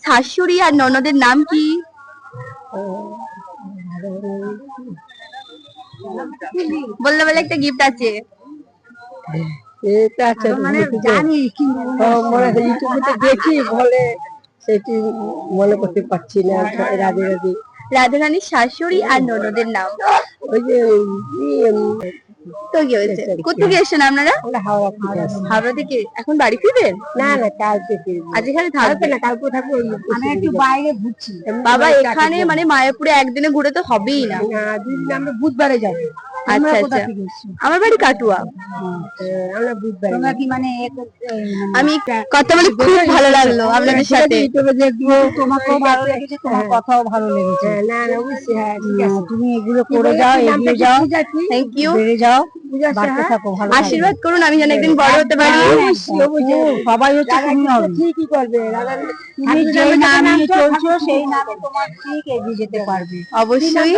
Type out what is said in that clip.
শাশুড়ি আর ননদের নাম কি? বললে বলে একটা গিফট আছে। মানে জানি কিন্তু ইউটিউবে দেখি বলে সেটি মনে করতে পারছি না। রাধে রাধে। রাধারানীর শাশুড়ি আর ননদের নাম ওই যে তো কি হয়েছে? কোথেকে এসেছেন আপনারা? হাওড়া থেকে। এখন বাড়ি ফিরবেন? না না, কালকে ফিরবো। আজ এখানে থাকবেন? না, কালকে থাকবো। আমি একটু বাইরে ঘুরছি। বাবা এখানে মানে মায়াপুরে একদিনে ঘুরে তো হবেই না। না, দুদিন আমরা বুধবারে যাবো। আচ্ছা আচ্ছা, আমার বাড়ি কাটুয়া। আমরা বুধবারে। তোমরা কি মানে আমি কথা বলে খুব ভালো লাগলো আপনাদের সাথে। ইউটিউবে দেখবো, তোমাকেও ভালো লেগেছে, তোমার কথাও ভালো লেগেছে। না না, অবশ্যই। হ্যাঁ, ঠিক আছে। তুমি এগুলো করে যাও, এগিয়ে যাও। Thank you. বেড়ে যাও, বাড়তে থাকো, ভালো আশীর্বাদ করুন আমি যেন একদিন বড় হতে পারি। সবাই হচ্ছে, তুমি হবে। ঠিকই করবে। তুমি যে নামে চলছো সেই নামে তোমার ঠিক এগিয়ে যেতে পারবে অবশ্যই।